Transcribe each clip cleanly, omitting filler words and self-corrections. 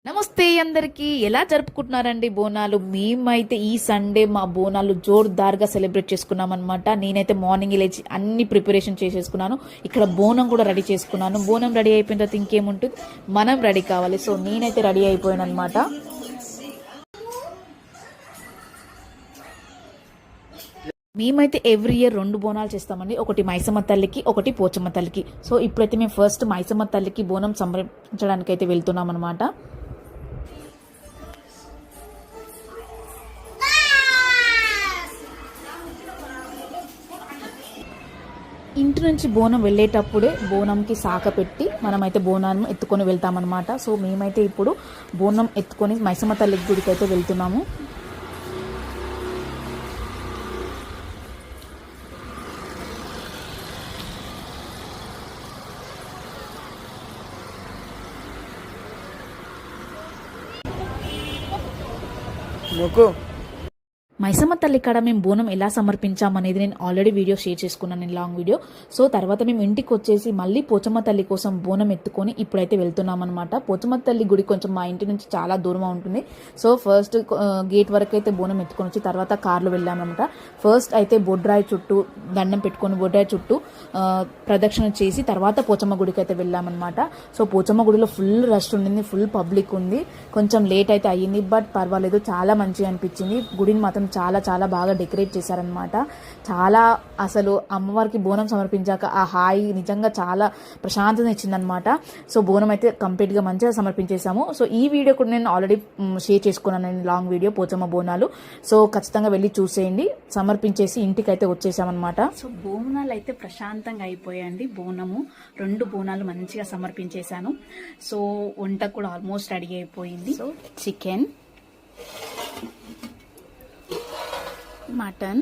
నమస్తే అందరికి. ఎలా జరుపుకుంటున్నారండి బోనాలు? మేమైతే ఈ సండే మా బోనాలు జోర్దార్గా సెలబ్రేట్ చేసుకున్నాం అనమాట. నేనైతే మార్నింగ్ లేచి అన్ని ప్రిపరేషన్ చేసేసుకున్నాను. ఇక్కడ బోనం కూడా రెడీ చేసుకున్నాను. బోనం రెడీ అయిపోయిన తర్వాత ఇంకేముంటుంది, మనం రెడీ కావాలి. సో నేనైతే రెడీ అయిపోయాను అనమాట. మేమైతే ఎవ్రీ ఇయర్ 2 బోనాలు చేస్తామండి. ఒకటి మైసమ్మ తల్లికి, ఒకటి పోచమ్మ తల్లికి. సో ఇప్పుడైతే మేము ఫస్ట్ మైసమ్మ తల్లికి బోనం సమర్పించడానికి అయితే వెళ్తున్నాం అనమాట. ఇంటి నుంచి బోనం వెళ్ళేటప్పుడే బోనంకి సాక పెట్టి మనమైతే బోనాన్ని ఎత్తుకొని వెళ్తామన్నమాట. సో మేమైతే ఇప్పుడు బోనం ఎత్తుకొని మైసమ్మ తల్లి గుడికి అయితే వెళ్తున్నాము. మైసమ్మ తల్లి కాడ మేము బోనం ఎలా సమర్పించామనేది నేను ఆల్రెడీ వీడియో షేర్ చేసుకున్నాను, నేను లాంగ్ వీడియో. సో తర్వాత మేము ఇంటికి వచ్చేసి మళ్ళీ పోచమ్మ తల్లి కోసం బోనం ఎత్తుకొని ఇప్పుడైతే వెళ్తున్నాం అనమాట. పోచమ్మ తల్లి గుడి కొంచెం మా ఇంటి నుంచి చాలా దూరంగా ఉంటుంది. సో ఫస్ట్ గేట్ వరకు అయితే బోనం ఎత్తుకొని వచ్చి తర్వాత కార్లో వెళ్ళామన్నమాట. ఫస్ట్ అయితే బొడ్రాయి చుట్టూ దండం పెట్టుకొని బొడ్రాయి చుట్టూ ప్రదక్షిణ చేసి తర్వాత పోచమ్మ గుడికి అయితే వెళ్ళామన్నమాట. సో పోచమ్మ గుడిలో ఫుల్ రష్ ఉండింది, ఫుల్ పబ్లిక్ ఉంది. కొంచెం లేట్ అయితే అయ్యింది, బట్ పర్వాలేదు, చాలా మంచిగా అనిపించింది. గుడిని మాత్రం చాలా చాలా బాగా డెకరేట్ చేశారనమాట. చాలా అసలు అమ్మవారికి బోనం సమర్పించాక ఆ హాయి నిజంగా చాలా ప్రశాంతత ఇచ్చిందనమాట. సో బోనం అయితే కంప్లీట్గా మంచిగా సమర్పించేశాము. సో ఈ వీడియో కూడా నేను ఆల్రెడీ షేర్ చేసుకున్నాను, నేను long video Pochamma Bonalu. So ఖచ్చితంగా వెళ్ళి చూసేయండి. సమర్పించేసి ఇంటికి అయితే వచ్చేసామన్నమాట. సో బోనాలు అయితే ప్రశాంతంగా అయిపోయాయండి. బోనము 2 బోనాలు మంచిగా సమర్పించేశాను. సో వంట కూడా ఆల్మోస్ట్ రెడీ అయిపోయింది. So chicken, mutton,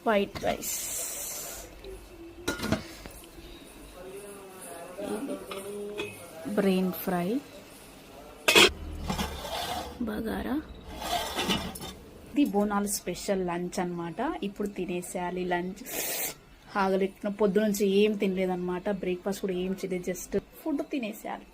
white rice, brain fry, bagara. ఇది బోనాలు స్పెషల్ లంచ్ అనమాట. ఇప్పుడు తినేసేయాలి లంచ్. ఆగలేక పొద్దు నుంచి ఏం తినలేదన్నమాట. బ్రేక్ఫాస్ట్ కూడా ఏం చేయలేదు, జస్ట్ ఫుడ్ తినేసేయాలి.